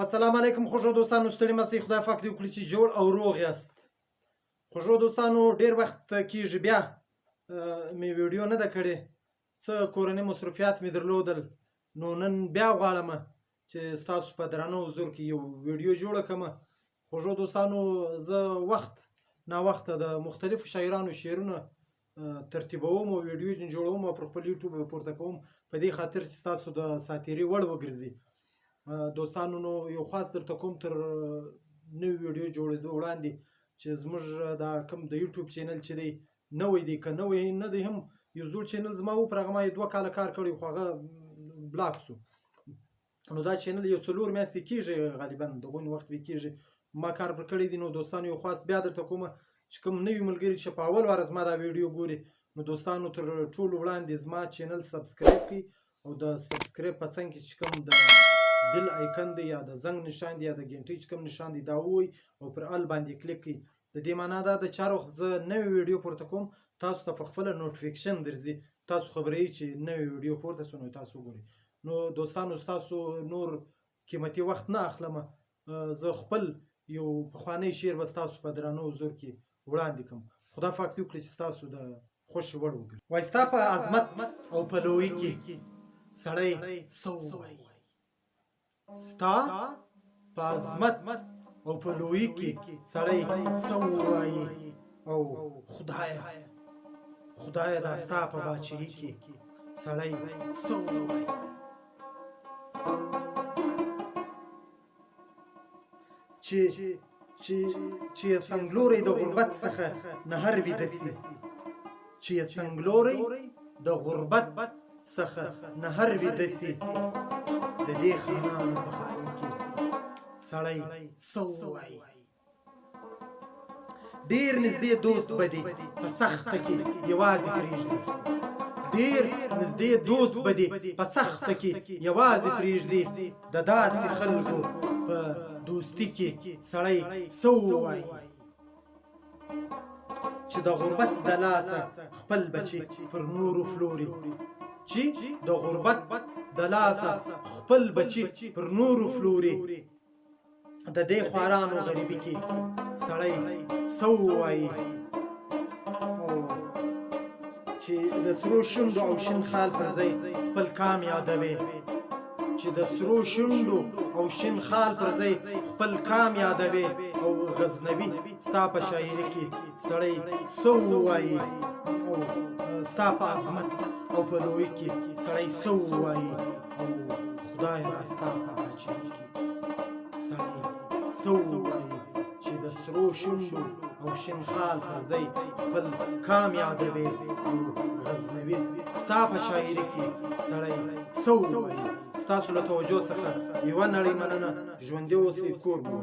السلام علیکم خوږو دوستانو، ستړي مه شئ. خدای پاک دې وکړي چې جوړ او روغ یاست. خوږو دوستانو، ډېر وخت کېږي بیا مې ویډیو نه ده کړې، څه کورني مصروفیات مې درلودل، نو نن بیا غواړم چې ستاسو په درانه حضور کې یو ویډیو جوړه کړم. خوږو دوستانو، زه وخت ناوخته د مختلفو شاعرانو شعرونه ترتیبوم او ویډیو جوړوم او پر خپل یوټیوب پورته کوم، په دې خاطر چې ستاسو د ساتیري وړ وګرځي. دوستانو، نو یو خاص درته کوم تر نوې ویډیو جوړېدو وړاندې چې زموږ دا کوم د یوټیوب چینل چې دی نوی دی، که نوی نه دی هم یو زوړ چینل زما و، پر هغه ما یې 2 کاله کار کړی خو هغه بلاک شو. نو دا چینل یو 4 میاشتې کېږي، غالبا دغونې وخت به کېږي ما کار پر کړی دی. نو دوستانو، یو خاص بیا درته کومه چې کوم نوي ملګري چې په اول واره زما دا ویډیو ګوري، نو دوستانو تر ټولو وړاندې زما چینل سبسکرایب کړئ او د سبسکرایب په څنګ کې چې کوم د بیل آیکن دی یا د زنګ نشان دی یا د ګنټۍ چې کوم نشان دی دا ووهئ او پر ال باندې کلیک کړئ. د دې معنا دا ده چې هر وخت زه نوې ویډیو پورته کوم تاسو ته په خپله نوټیفیکشن درځي، تاسو خبروي چې نوې ویډیو پورته شو، نو تاسو وګورئ. نو دوستانو، ستاسو نور قیمتي وخت نه اخلم، زه خپل یو پخوانی شعر به ستاسو په درانه حضور کې وړاندې کړم. خدا پاک دې وکړي چې ستاسو د خوښې وړ وګرځي. وایي ستا په عظمت او په لویي کې سړی څه ووایي، ستا په عظمت او په لویي کې سړی څه ووایي، او خدایه دا ستا په باچهي کې سړی څه ووایي. چې یې څنګلوری د غربت څخه نه هر ویده سي، چې یې څنګلوری د غربت څخه نه هر ویده سي، د دې خانانو په خاني کې سړی څه ووایي. ډېر نږدې دوست به دې په سخته کې یوازې پرېږدي، ډېر نږدې دوست به دې په سخته کې یوازې پرېږدي، د داسې خلکو په دوستي کې سړی څه ووایي. چې د غربت د لاسه خپل بچي پر نورو فلوري، چې د غربت د لاسه خپل بچي پر نورو فلوري، د دې خوارانو غریبي کې سړی څه ووایي. چې د سرو شونډو او شین خال پر ځای خپل کام یادوي، چې د سرو شونډو او شین خال پر ځای خپل کام یادوي، او غزنوي ستا په شاعري کې سړی څه ووایي، او ستا په عظمت او په لویي کې سړی څه ووایي، او خدایه ستا په باچهي کې سړی څه ووایي. چې د سرو شونډو او شین خال پر ځای خپل کام یادوي، او غزنوي ستا په شاعري کې سړی څه ووایي. ستاسو له توجه څخه یوه نړۍ مننه. ژوندي اوسئ، کور مو